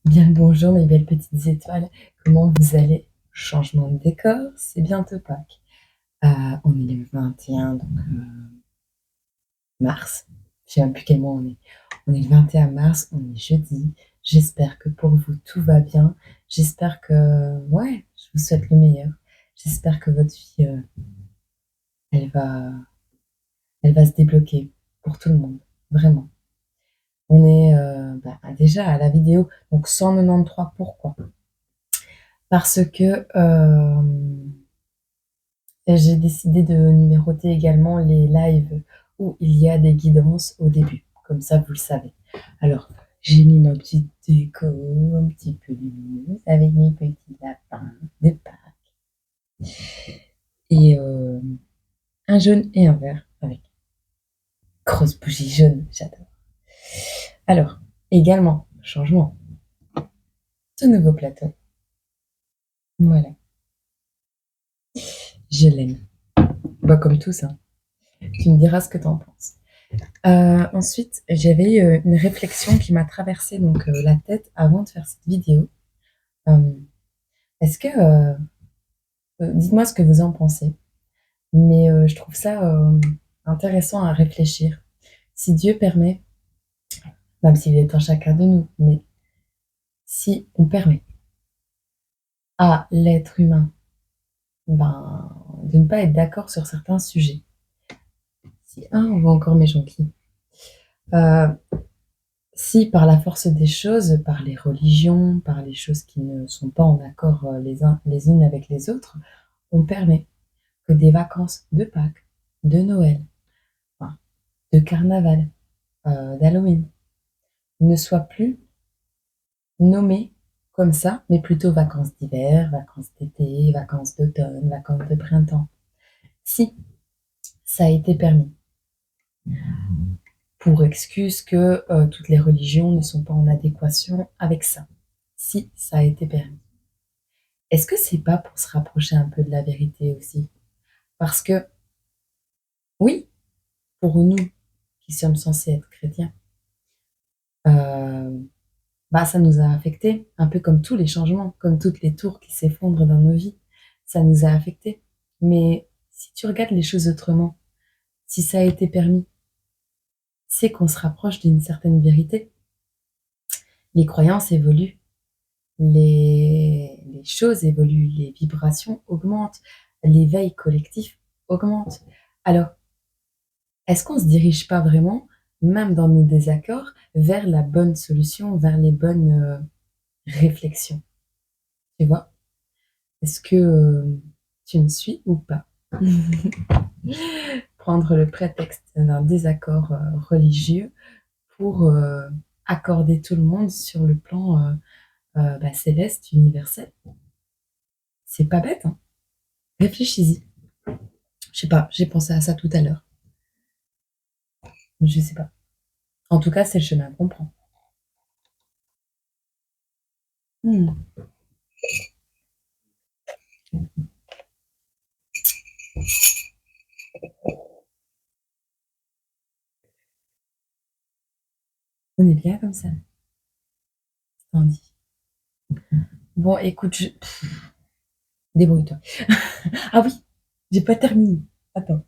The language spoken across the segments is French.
Bien le bonjour mes belles petites étoiles, comment vous allez? Changement de décor, c'est bientôt Pâques. On est le 21 mars, je sais même plus quel mois on est. On est le 21 mars, on est jeudi. J'espère que pour vous tout va bien. J'espère que, ouais, je vous souhaite le meilleur. J'espère que votre vie, elle va, elle va se débloquer pour tout le monde, vraiment. On est déjà à la vidéo, donc 193. Pourquoi? Parce que j'ai décidé de numéroter également les lives où il y a des guidances au début. Comme ça, vous le savez. Alors, j'ai mis ma petite déco un petit peu lumineuse avec mes petits lapins de Pâques et un jaune et un vert avec grosse bougie jaune. J'adore. Alors, également, changement. Ce nouveau plateau. Voilà. Je l'aime. Bah, comme tous, hein. Tu me diras ce que t'en penses. Ensuite, j'avais eu une réflexion qui m'a traversé donc la tête avant de faire cette vidéo. Euh, Est-ce que, dites-moi ce que vous en pensez, mais je trouve ça intéressant à réfléchir. Si Dieu permet, même s'il est en chacun de nous, mais si on permet à l'être humain de ne pas être d'accord sur certains sujets, si, on voit encore mes jonquilles, euh, si par la force des choses, par les religions, par les choses qui ne sont pas en accord les unes avec les autres, on permet que des vacances de Pâques, de Noël, enfin, de carnaval, d'Halloween, ne soient plus nommées comme ça, mais plutôt vacances d'hiver, vacances d'été, vacances d'automne, vacances de printemps. Si ça a été permis, pour excuse que toutes les religions ne sont pas en adéquation avec ça, si ça a été permis. Est-ce que c'est pas pour se rapprocher un peu de la vérité aussi? Parce que, oui, pour nous qui sommes censés être chrétiens, euh, ça nous a affectés, un peu comme tous les changements, comme toutes les tours qui s'effondrent dans nos vies. Ça nous a affectés. Mais si tu regardes les choses autrement, si ça a été permis, c'est qu'on se rapproche d'une certaine vérité. Les croyances évoluent, les choses évoluent, les vibrations augmentent, l'éveil collectif augmente. Alors, est-ce qu'on se dirige pas vraiment, même dans nos désaccords, vers la bonne solution, vers les bonnes réflexions? Tu vois? Est-ce que tu me suis ou pas? Prendre le prétexte d'un désaccord religieux pour accorder tout le monde sur le plan céleste, universel. C'est pas bête, hein? Réfléchis-y. Je sais pas, j'ai pensé à ça tout à l'heure. Je sais pas. En tout cas, c'est le chemin qu'on prend. Hmm. On est bien comme ça. On dit. Bon, écoute, débrouille-toi. Ah oui, j'ai pas terminé. Attends.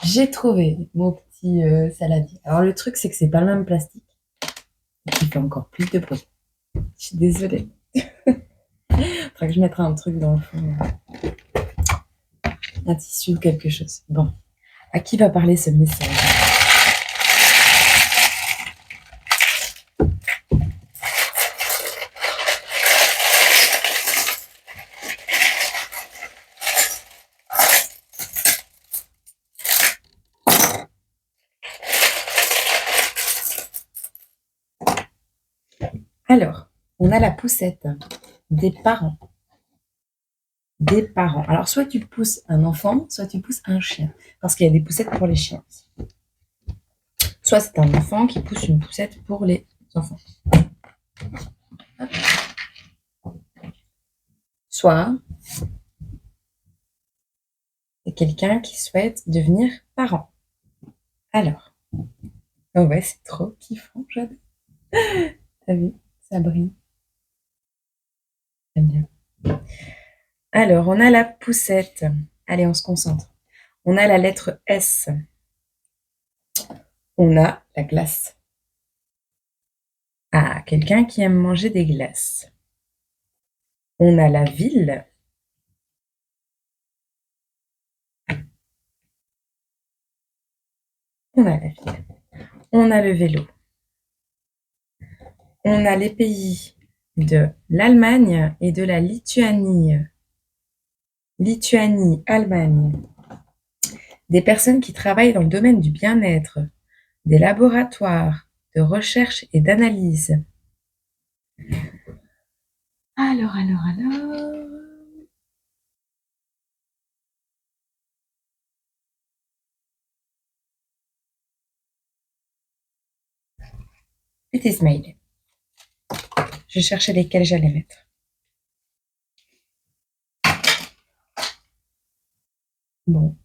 J'ai trouvé mon petit saladier. Alors le truc, c'est que c'est pas le même plastique. Qui fait encore plus de bruit. Je suis désolée. Faudrait que je mette un truc dans le fond. Un tissu ou quelque chose. Bon. À qui va parler ce message? Alors, on a la poussette des parents. Des parents. Alors, soit tu pousses un enfant, soit tu pousses un chien. Parce qu'il y a des poussettes pour les chiens aussi. Soit c'est un enfant qui pousse une poussette pour les enfants. Soit c'est quelqu'un qui souhaite devenir parent. Alors, oh ouais, c'est trop kiffant, j'adore. T'as vu? Ça brille. J'aime bien. Alors, on a la poussette. Allez, on se concentre. On a la lettre S. On a la glace. Ah, quelqu'un qui aime manger des glaces. On a la ville. On a la ville. On a le vélo. On a les pays de l'Allemagne et de la Lituanie. Lituanie, Allemagne. Des personnes qui travaillent dans le domaine du bien-être, des laboratoires de recherche et d'analyse. Alors. Petit smile. Je cherchais lesquels j'allais mettre. Bon.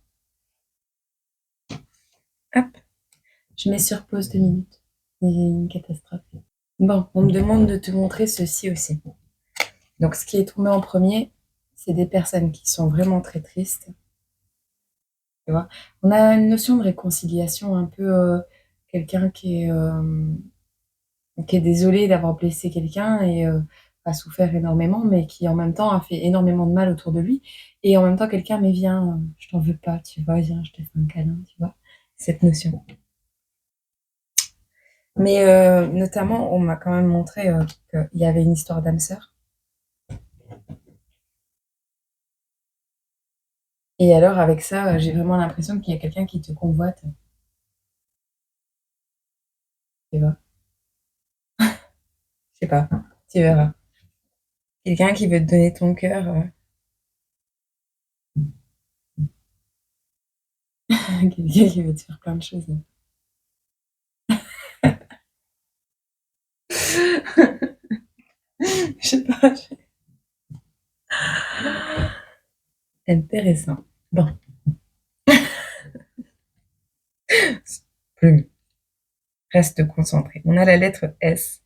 Hop. Je mets sur pause 2 minutes. Il y a une catastrophe. Bon, on me demande de te montrer ceci aussi. Donc, ce qui est tombé en premier, c'est des personnes qui sont vraiment très tristes. Tu vois, on a une notion de réconciliation un peu quelqu'un qui est désolé d'avoir blessé quelqu'un et a souffert énormément, mais qui en même temps a fait énormément de mal autour de lui. Et en même temps, quelqu'un, mais viens, je t'en veux pas, tu vois, viens, je te fais un câlin, tu vois, cette notion. Mais notamment, on m'a quand même montré qu'il y avait une histoire d'âme sœur. Et alors, avec ça, j'ai vraiment l'impression qu'il y a quelqu'un qui te convoite, tu vois. Je sais pas, tu verras. Quelqu'un qui veut te donner ton cœur, quelqu'un qui veut te faire plein de choses. Je sais pas. Intéressant. Bon, plume, reste concentré. On a la lettre S.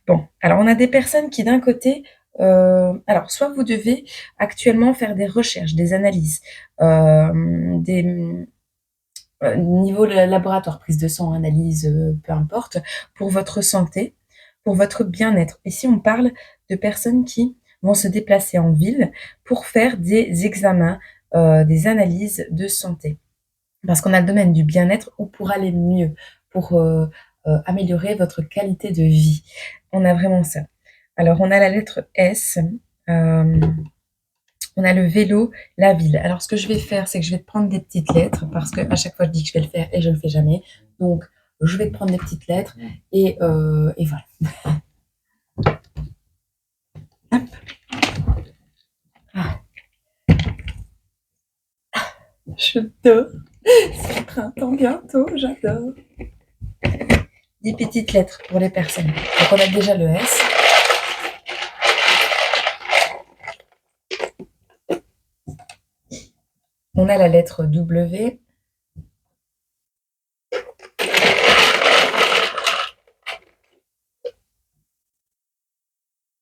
Bon, alors on a des personnes qui d'un côté, alors soit vous devez actuellement faire des recherches, des analyses, des niveau laboratoire, prise de sang, analyse, peu importe, pour votre santé, pour votre bien-être. Ici, on parle de personnes qui vont se déplacer en ville pour faire des examens, des analyses de santé. Parce qu'on a le domaine du bien-être ou pour aller mieux, pour améliorer votre qualité de vie. On a vraiment ça. Alors, on a la lettre S. euh, on a le vélo, la ville. Alors, ce que je vais faire, c'est que je vais te prendre des petites lettres parce que à chaque fois, je dis que je vais le faire et je ne le fais jamais. Donc, je vais te prendre des petites lettres et voilà. Hop. Ah, j'adore. C'est le printemps bientôt, j'adore. Des petites lettres pour les personnes. Donc, on a déjà le S. On a la lettre W.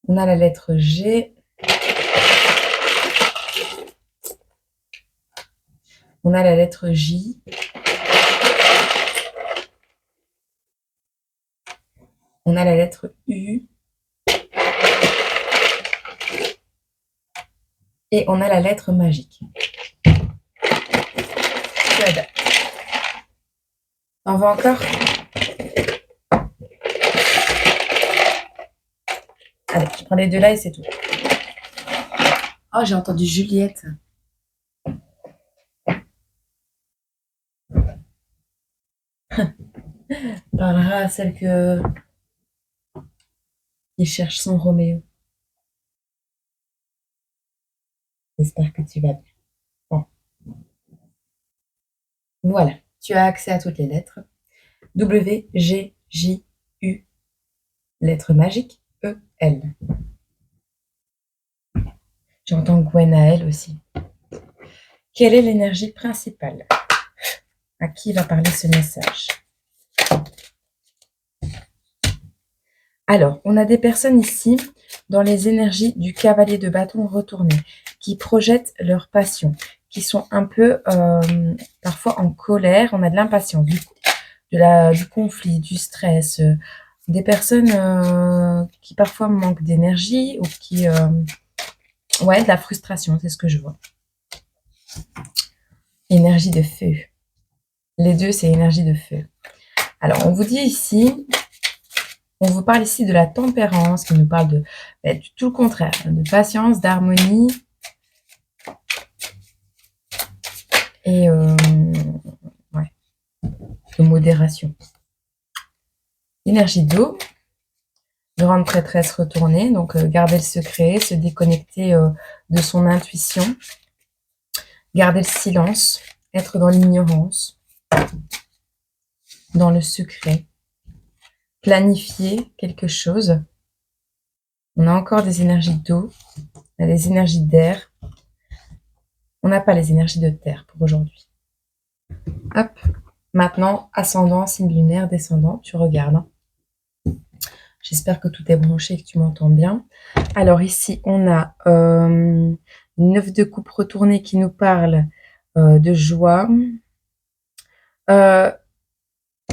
On a la lettre G. On a la lettre J. On a la lettre U. Et on a la lettre magique. On va encore. Allez, je prends les deux là et c'est tout. Oh, j'ai entendu Juliette. Parlera à celle qui cherche son Roméo. J'espère que tu vas bien. Bon, voilà. Tu as accès à toutes les lettres. W, G, J, U. Lettre magique. E, L. J'entends Gwenaël aussi. Quelle est l'énergie principale? À qui va parler ce message? Alors, on a des personnes ici dans les énergies du cavalier de bâton retourné, qui projettent leur passion, qui sont un peu parfois en colère. On a de l'impatience, du conflit, du stress, des personnes qui parfois manquent d'énergie ou qui... ouais, de la frustration, c'est ce que je vois. Énergie de feu. Les deux, c'est énergie de feu. Alors, on vous dit ici, on vous parle ici de la tempérance, qui nous parle de tout le contraire, de patience, d'harmonie et ouais, de modération. Énergie d'eau, grande prêtresse retournée, donc garder le secret, se déconnecter de son intuition, garder le silence, être dans l'ignorance, dans le secret, planifier quelque chose. On a encore des énergies d'eau, on a des énergies d'air. On n'a pas les énergies de terre pour aujourd'hui. Hop, maintenant, ascendant, signe lunaire, descendant, tu regardes. Hein. J'espère que tout est branché et que tu m'entends bien. Alors ici, on a 9 de coupe retournée qui nous parle de joie.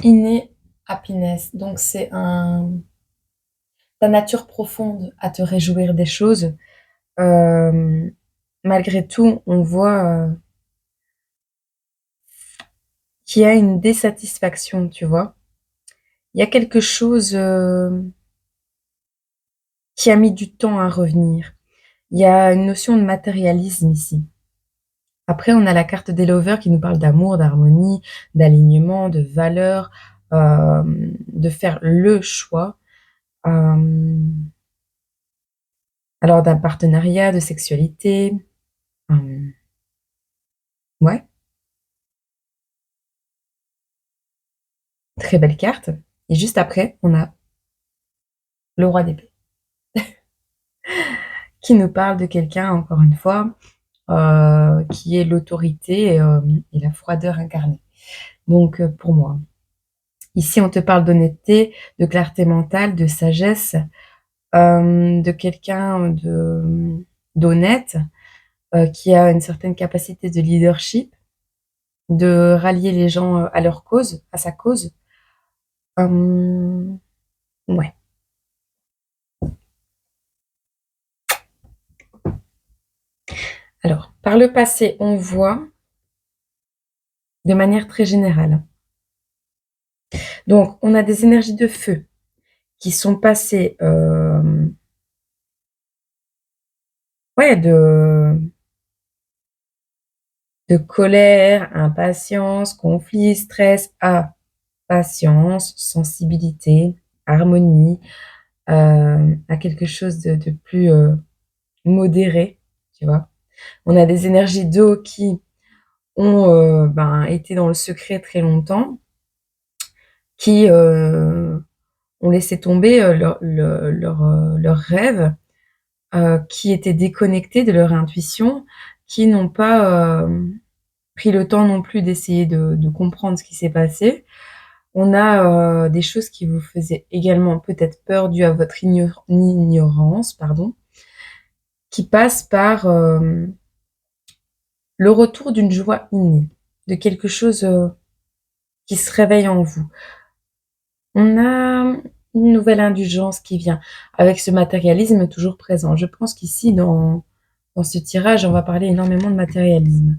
Inné happiness, donc c'est ta nature profonde à te réjouir des choses. Malgré tout, on voit qu'il y a une désatisfaction, tu vois. Il y a quelque chose qui a mis du temps à revenir. Il y a une notion de matérialisme ici. Après, on a la carte des lovers qui nous parle d'amour, d'harmonie, d'alignement, de valeur, de faire le choix. Alors, d'un partenariat, de sexualité. Ouais, très belle carte. Et juste après, on a le roi d'épée qui nous parle de quelqu'un, encore une fois, qui est l'autorité et la froideur incarnée. Donc, pour moi, ici, on te parle d'honnêteté, de clarté mentale, de sagesse, de quelqu'un d'honnête, qui a une certaine capacité de leadership, de rallier les gens à leur cause, à sa cause. Ouais. Alors, par le passé, on voit de manière très générale. Donc, on a des énergies de feu qui sont passées ouais, de colère, impatience, conflit, stress à patience, sensibilité, harmonie, à quelque chose de plus modéré, tu vois. On a des énergies d'eau qui ont été dans le secret très longtemps, qui ont laissé tomber leurs rêves, qui étaient déconnectés de leur intuition, qui n'ont pas pris le temps non plus d'essayer de comprendre ce qui s'est passé. On a des choses qui vous faisaient également peut-être peur dû à votre ignorance, pardon, qui passent par le retour d'une joie innée, de quelque chose qui se réveille en vous. On a une nouvelle indulgence qui vient avec ce matérialisme toujours présent. Je pense qu'ici, dans ce tirage, on va parler énormément de matérialisme.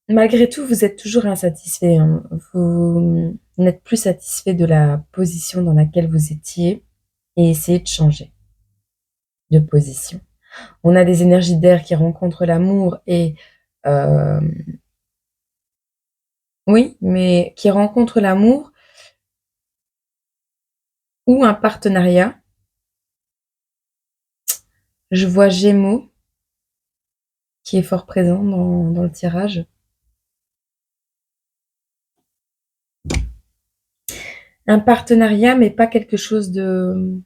Malgré tout, vous êtes toujours insatisfait. Hein. Vous n'êtes plus satisfait de la position dans laquelle vous étiez et essayez de changer de position. On a des énergies d'air qui rencontrent l'amour et oui, mais qui rencontrent l'amour ou un partenariat. Je vois Gémeaux qui est fort présent dans le tirage. Un partenariat, mais pas quelque chose de...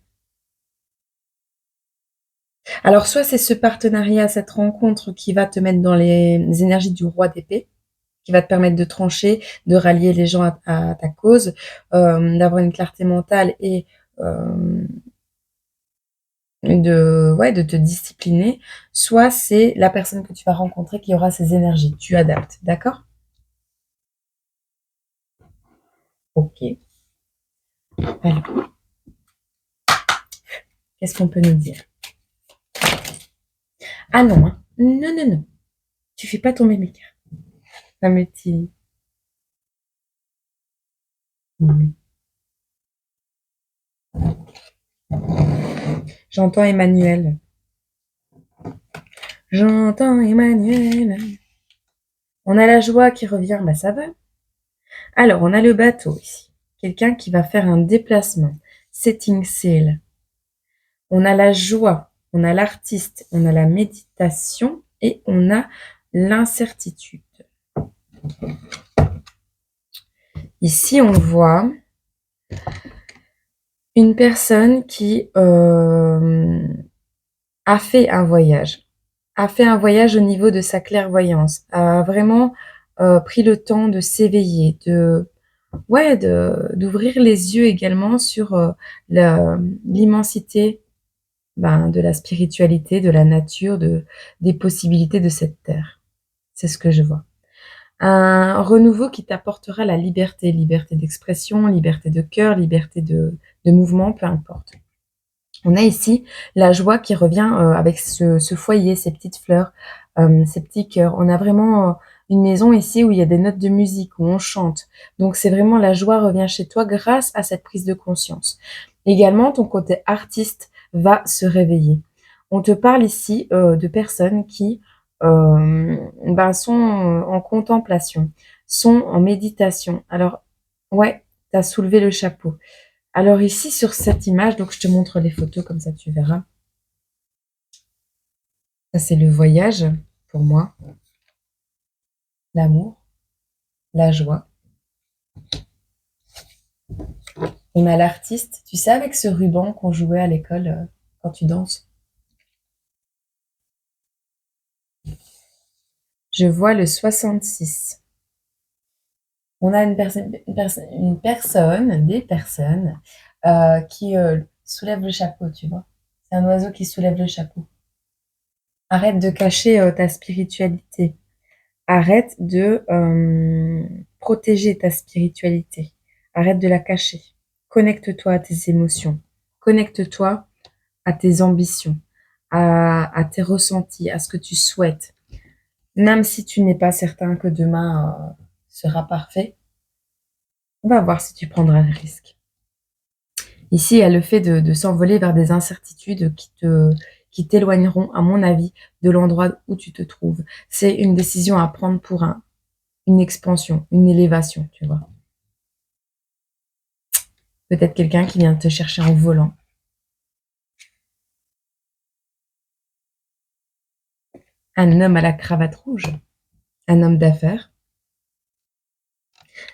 Alors, soit c'est ce partenariat, cette rencontre qui va te mettre dans les énergies du roi d'épée, qui va te permettre de trancher, de rallier les gens à ta cause, d'avoir une clarté mentale et de te discipliner, soit c'est la personne que tu vas rencontrer qui aura ces énergies. Tu adaptes, d'accord? Ok. Alors, qu'est-ce qu'on peut nous dire? Ah non, hein. Non, non, non. Tu fais pas tomber mes cartes. Fameux petit. Non, j'entends Emmanuel. J'entends Emmanuel. On a la joie qui revient, bah ça va. Alors, on a le bateau ici. Quelqu'un qui va faire un déplacement. Setting sail. On a la joie, on a l'artiste, on a la méditation et on a l'incertitude. Ici, on voit une personne qui a fait un voyage au niveau de sa clairvoyance, a vraiment pris le temps de s'éveiller, d'ouvrir les yeux également sur l'immensité de la spiritualité, de la nature, des possibilités de cette terre. C'est ce que je vois. Un renouveau qui t'apportera la liberté, liberté d'expression, liberté de cœur, liberté de mouvement, peu importe. On a ici la joie qui revient avec ce foyer, ces petites fleurs, ces petits cœurs. On a vraiment une maison ici où il y a des notes de musique, où on chante. Donc c'est vraiment la joie revient chez toi grâce à cette prise de conscience. Également, ton côté artiste va se réveiller. On te parle ici de personnes qui sont en contemplation, sont en méditation. Alors, ouais, tu as soulevé le chapeau. Alors ici, sur cette image, donc je te montre les photos, comme ça tu verras. Ça, c'est le voyage, pour moi. L'amour, la joie. On a l'artiste, tu sais, avec ce ruban qu'on jouait à l'école quand tu danses. Je vois le 66. On a des personnes qui soulèvent le chapeau, tu vois. C'est un oiseau qui soulève le chapeau. Arrête de cacher ta spiritualité. Arrête de protéger ta spiritualité. Arrête de la cacher. Connecte-toi à tes émotions. Connecte-toi à tes ambitions, à tes ressentis, à ce que tu souhaites. Même si tu n'es pas certain que demain sera parfait, on va voir si tu prendras le risque. Ici, il y a le fait de s'envoler vers des incertitudes qui t'éloigneront, à mon avis, de l'endroit où tu te trouves. C'est une décision à prendre pour une expansion, une élévation, tu vois. Peut-être quelqu'un qui vient te chercher en volant. Un homme à la cravate rouge. Un homme d'affaires.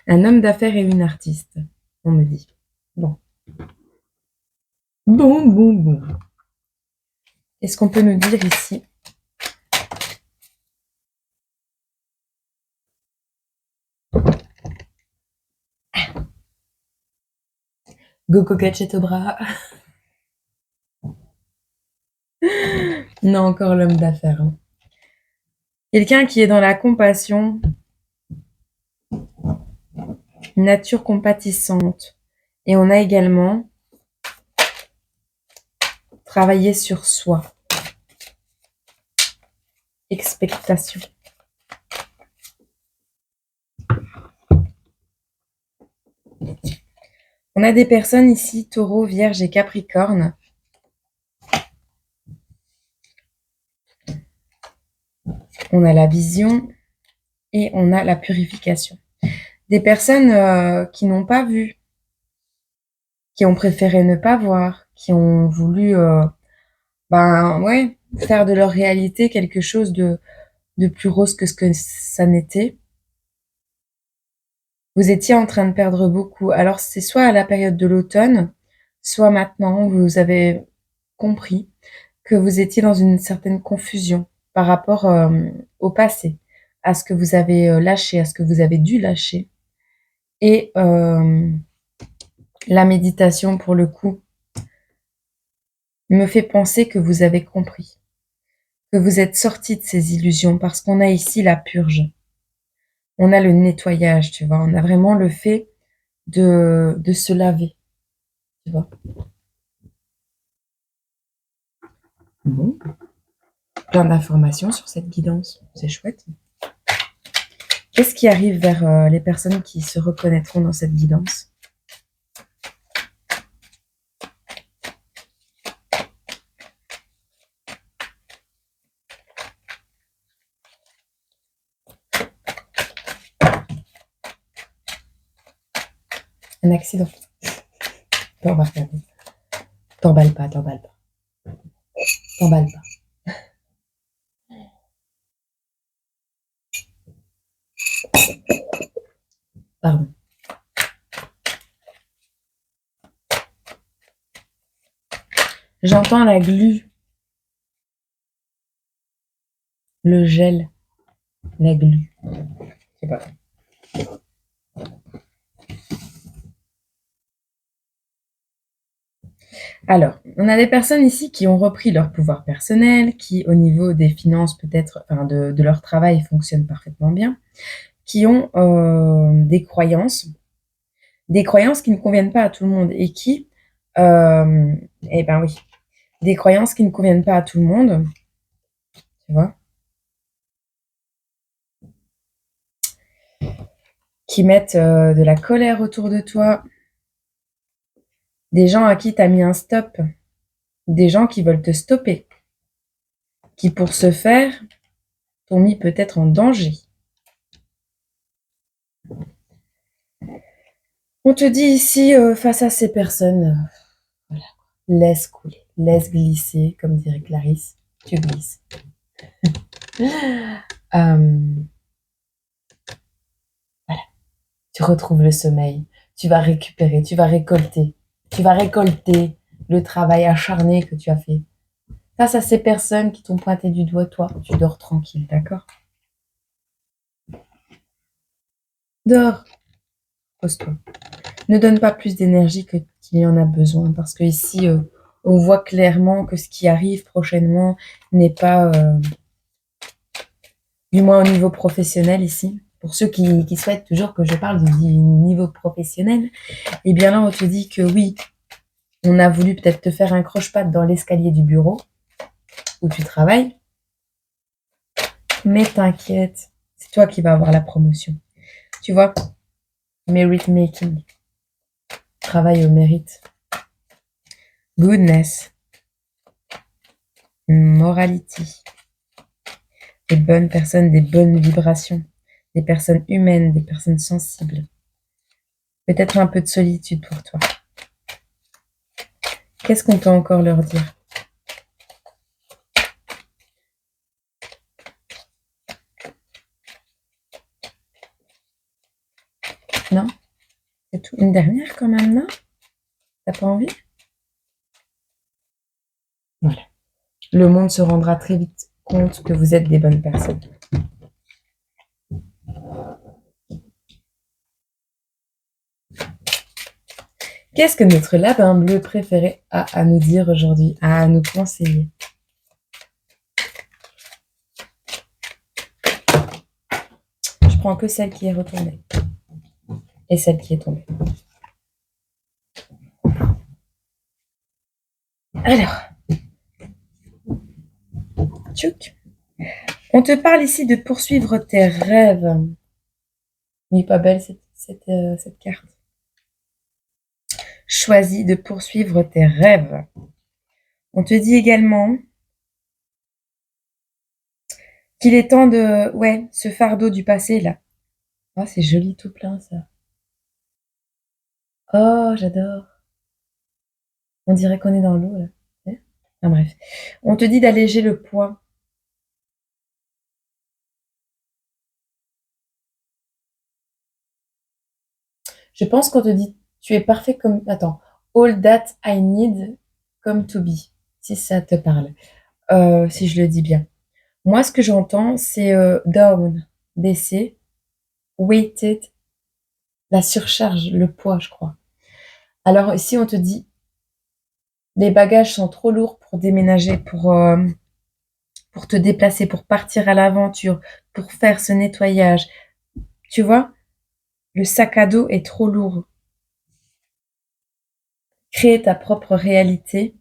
Un homme d'affaires et une artiste, on me dit. Bon. Bon, bon, bon. Qu'est-ce qu'on peut nous dire ici? Go coquette chez bras. Non, encore l'homme d'affaires. Hein. Quelqu'un qui est dans la compassion, nature compatissante. Et on a également travaillé sur soi. Expectation. On a des personnes ici, taureau, vierge et capricorne. On a la vision et on a la purification. Des personnes qui n'ont pas vu, qui ont préféré ne pas voir, qui ont voulu faire de leur réalité quelque chose de plus rose que ce que ça n'était. Vous étiez en train de perdre beaucoup. Alors c'est soit à la période de l'automne, soit maintenant, vous avez compris que vous étiez dans une certaine confusion par rapport au passé, à ce que vous avez lâché, à ce que vous avez dû lâcher. Et la méditation, pour le coup, me fait penser que vous avez compris, que vous êtes sorti de ces illusions, parce qu'on a ici la purge. On a le nettoyage, tu vois. On a vraiment le fait de se laver, tu vois. Bon. Plein d'informations sur cette guidance. C'est chouette. Qu'est-ce qui arrive vers les personnes qui se reconnaîtront dans cette guidance? Un accident. On va regarder. T'emballes pas, t'emballes pas. T'emballes pas. Pardon. J'entends la glu, le gel, la glu. Je sais pas. Alors, on a des personnes ici qui ont repris leur pouvoir personnel, qui au niveau des finances peut-être, enfin de leur travail fonctionnent parfaitement bien, qui ont des croyances qui ne conviennent pas à tout le monde et qui, eh ben oui, des croyances qui ne conviennent pas à tout le monde, tu vois, qui mettent de la colère autour de toi, des gens à qui tu as mis un stop, des gens qui veulent te stopper, qui pour ce faire t'ont mis peut-être en danger. On te dit ici, face à ces personnes, voilà, laisse couler, laisse glisser, comme dirait Clarisse, tu glisses. Voilà, tu retrouves le sommeil, tu vas récupérer, tu vas récolter le travail acharné que tu as fait. Face à ces personnes qui t'ont pointé du doigt, toi, tu dors tranquille, d'accord? Dors, pose-toi. Ne donne pas plus d'énergie qu'il y en a besoin, parce que ici, on voit clairement que ce qui arrive prochainement n'est pas, du moins au niveau professionnel ici. Pour ceux qui souhaitent toujours que je parle du niveau professionnel, eh bien là, on te dit que oui, on a voulu peut-être te faire un croche-patte dans l'escalier du bureau où tu travailles, mais t'inquiète, c'est toi qui vas avoir la promotion. Tu vois, merit making, travail au mérite, goodness, morality, des bonnes personnes, des bonnes vibrations, des personnes humaines, des personnes sensibles. Peut-être un peu de solitude pour toi. Qu'est-ce qu'on peut encore leur dire? Non? C'est tout. Une dernière quand même, non? T'as pas envie? Voilà. Le monde se rendra très vite compte que vous êtes des bonnes personnes. Qu'est-ce que notre lapin bleu préféré a à nous dire aujourd'hui, a à nous conseiller? Je prends que celle qui est retournée et celle qui est tombée. Alors, tchouk. On te parle ici de poursuivre tes rêves. N'est pas belle cette carte. Choisis de poursuivre tes rêves. On te dit également qu'il est temps de... Ouais, ce fardeau du passé, là. Oh, c'est joli tout plein, ça. Oh, j'adore. On dirait qu'on est dans l'eau, là. Enfin, bref. On te dit d'alléger le poids. Je pense qu'on te dit, tu es parfait comme... Attends. All that I need come to be. Si ça te parle. Si je le dis bien. Moi, ce que j'entends, c'est down. baisser, weighted, la surcharge, le poids, je crois. Alors ici, on te dit, les bagages sont trop lourds pour déménager, pour te déplacer, pour partir à l'aventure, pour faire ce nettoyage. Tu vois, le sac à dos est trop lourd. Crée ta propre réalité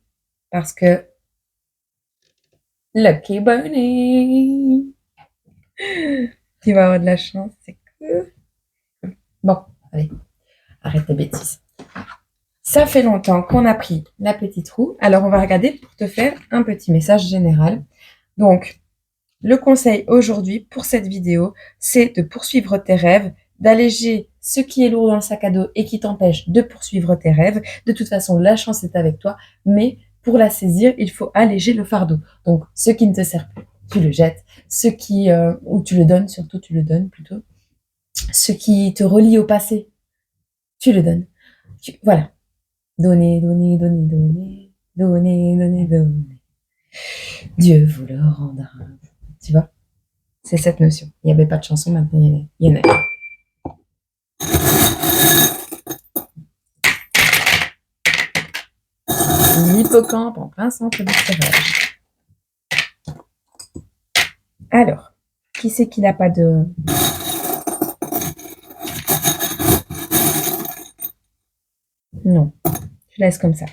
parce que Lucky Bunny, tu vas avoir de la chance, c'est cool. Bon, allez, arrête tes bêtises. Ça fait longtemps qu'on a pris la petite roue, alors on va regarder pour te faire un petit message général. Donc, le conseil aujourd'hui pour cette vidéo, c'est de poursuivre tes rêves, d'alléger ce qui est lourd dans le sac à dos et qui t'empêche de poursuivre tes rêves. De toute façon, la chance est avec toi, mais pour la saisir, il faut alléger le fardeau. Donc, ce qui ne te sert plus, tu le jettes. Ce qui, ou tu le donnes, surtout tu le donnes plutôt. Ce qui te relie au passé, tu le donnes. Voilà. Donner, donner, donner, donner, donner, donner, donner. Dieu vous le rendra. Tu vois? C'est cette notion. Il n'y avait pas de chanson, maintenant il y en a. L'hippocampe en plein centre du tirage. Alors, qui c'est qui n'a pas de... Non, je laisse comme ça.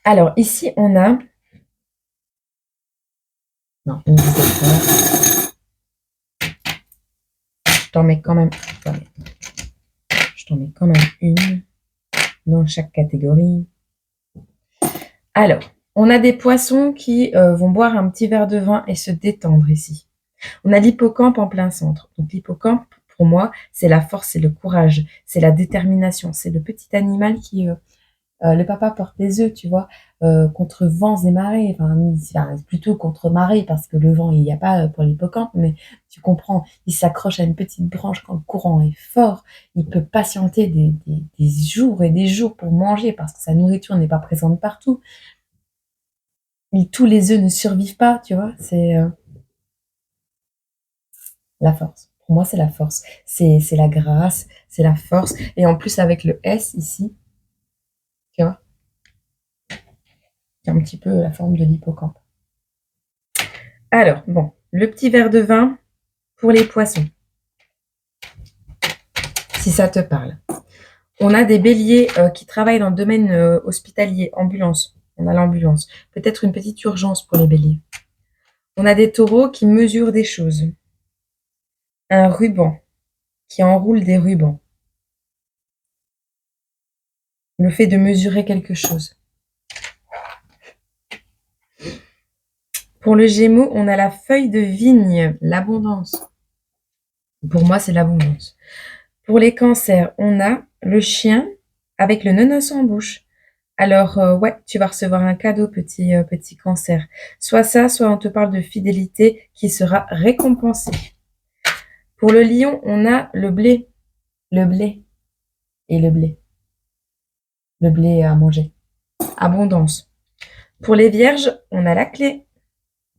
Alors, ici, on a... Non, une pas. Je t'en mets quand même... Je t'en mets quand même une dans chaque catégorie. Alors, on a des poissons qui vont boire un petit verre de vin et se détendre ici. On a l'hippocampe en plein centre. Donc l'hippocampe, pour moi, c'est la force, c'est le courage, c'est la détermination. C'est le petit animal qui... le papa porte les œufs, tu vois, contre vents et marées. Enfin, plutôt contre marées, parce que le vent, il n'y a pas pour l'hippocampe, mais tu comprends, il s'accroche à une petite branche quand le courant est fort. Il peut patienter des jours et des jours pour manger, parce que sa nourriture n'est pas présente partout. Tous les œufs ne survivent pas, tu vois, c'est la force. Pour moi, c'est la force. C'est la grâce, c'est la force. Et en plus, avec le S ici, tu vois, c'est un petit peu la forme de l'hippocampe. Alors, bon, le petit verre de vin pour les poissons, si ça te parle. On a des béliers qui travaillent dans le domaine hospitalier, ambulance. On a l'ambulance. Peut-être une petite urgence pour les béliers. On a des taureaux qui mesurent des choses. Un ruban qui enroule des rubans. Le fait de mesurer quelque chose. Pour le Gémeaux, on a la feuille de vigne, l'abondance. Pour moi, c'est l'abondance. Pour les cancers, on a le chien avec le nonos en bouche. Alors, ouais, tu vas recevoir un cadeau, petit cancer. Soit ça, soit on te parle de fidélité qui sera récompensée. Pour le lion, on a le blé et le blé. Le blé à manger. Abondance. Pour les vierges, on a la clé.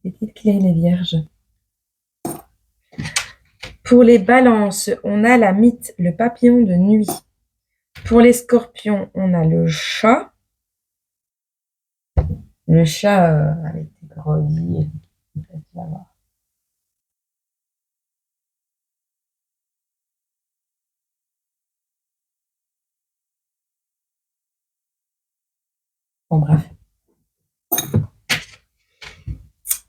Petite clé, les vierges. Pour les balances, on a la mythe, le papillon de nuit. Pour les scorpions, on a le chat. Le chat avec des gros bon, bref.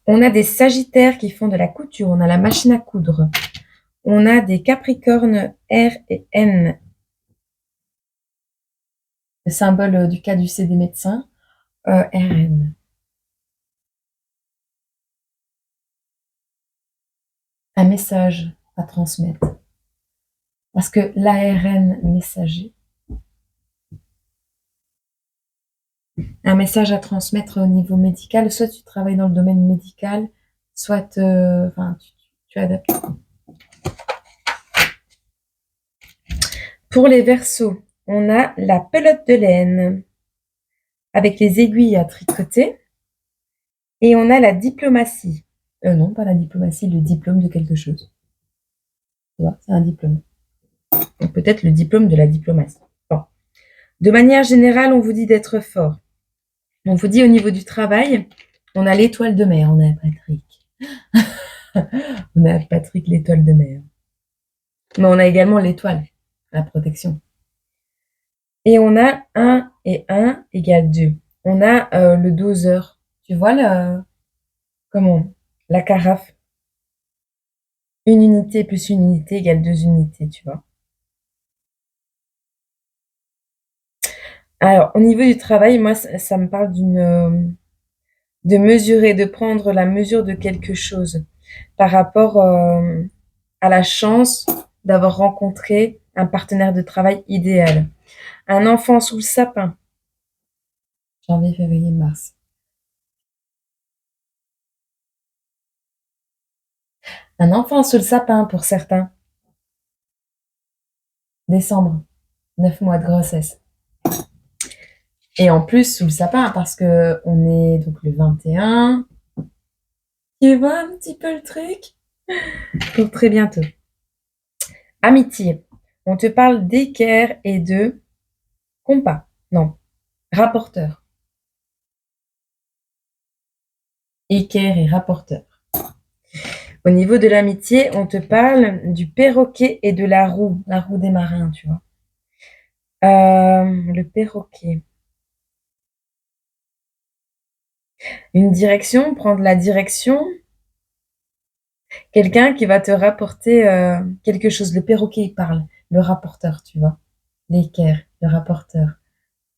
On a des sagittaires qui font de la couture. On a la machine à coudre. On a des capricornes R et N. Le symbole du caducée des médecins. RN. Un message à transmettre. Parce que l'ARN messager. Un message à transmettre au niveau médical. Soit tu travailles dans le domaine médical, soit tu adaptes. Pour les Verseaux, on a la pelote de laine avec les aiguilles à tricoter et on a la diplomatie. Non, pas la diplomatie, le diplôme de quelque chose. Tu vois, c'est un diplôme. Donc peut-être le diplôme de la diplomatie. Bon. De manière générale, on vous dit d'être fort. On vous dit au niveau du travail, on a l'étoile de mer, on a Patrick. On a Patrick l'étoile de mer. Mais on a également l'étoile, la protection. Et on a 1 et 1 égale 2. On a le doseur. Tu vois comment la carafe. Une unité plus une unité égale 2 unités, tu vois. Alors, au niveau du travail, moi, ça me parle de mesurer, de prendre la mesure de quelque chose par rapport à la chance d'avoir rencontré un partenaire de travail idéal. Un enfant sous le sapin. Janvier, février, mars. Un enfant sous le sapin pour certains. Décembre, 9 mois de grossesse. Et en plus, sous le sapin, parce que on est donc le 21. Tu vois un petit peu le truc? Pour très bientôt. Amitié. On te parle d'équerre et de compas. Non, rapporteur. Équerre et rapporteur. Au niveau de l'amitié, on te parle du perroquet et de la roue des marins, tu vois. Le perroquet. Une direction, prendre la direction. Quelqu'un qui va te rapporter quelque chose. Le perroquet, il parle. Le rapporteur, tu vois. L'équerre, le rapporteur.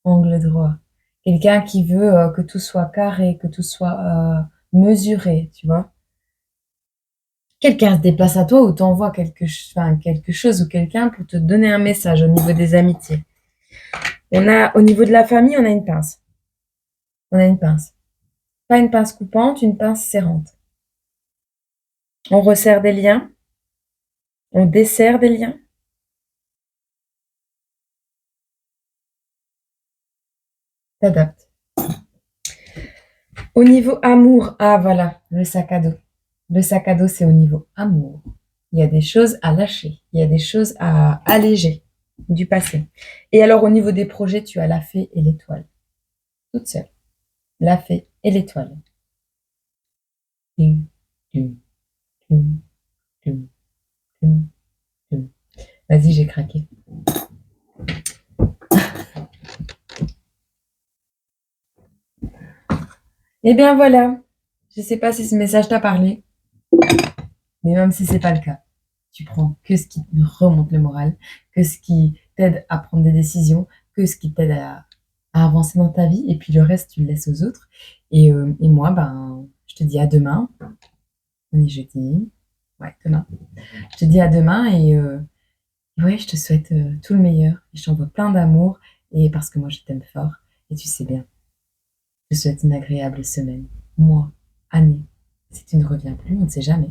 Angle droit. Quelqu'un qui veut que tout soit carré, que tout soit mesuré, tu vois. Quelqu'un se déplace à toi ou t'envoie quelque chose ou quelqu'un pour te donner un message au niveau des amitiés. Au niveau de la famille, on a une pince. On a une pince. Pas une pince coupante, une pince serrante. On resserre des liens. On desserre des liens. T'adaptes. Au niveau amour, ah voilà, le sac à dos. Le sac à dos, c'est au niveau amour. Il y a des choses à lâcher. Il y a des choses à alléger du passé. Et alors, au niveau des projets, tu as la fée et l'étoile. Toute seule. La fée et l'étoile. Tum, tum, tum, tum, tum, tum. Vas-y, j'ai craqué. Eh bien voilà. Je ne sais pas si ce message t'a parlé, mais même si c'est pas le cas, tu prends que ce qui te remonte le moral, que ce qui t'aide à prendre des décisions, que ce qui t'aide à avancer dans ta vie, et puis le reste, tu le laisses aux autres. Et moi, ben, je te dis à demain. On est jeudi. Ouais, demain. Je te dis à demain et ouais, je te souhaite tout le meilleur. Et je t'envoie plein d'amour et parce que moi, je t'aime fort et tu sais bien. Je te souhaite une agréable semaine, mois, année. Si tu ne reviens plus, on ne sait jamais.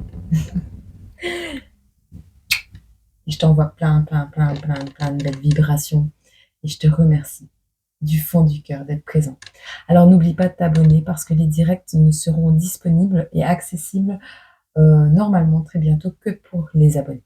Et je t'envoie plein de belles vibrations et je te remercie du fond du cœur d'être présent. Alors n'oublie pas de t'abonner parce que les directs ne seront disponibles et accessibles normalement très bientôt que pour les abonnés.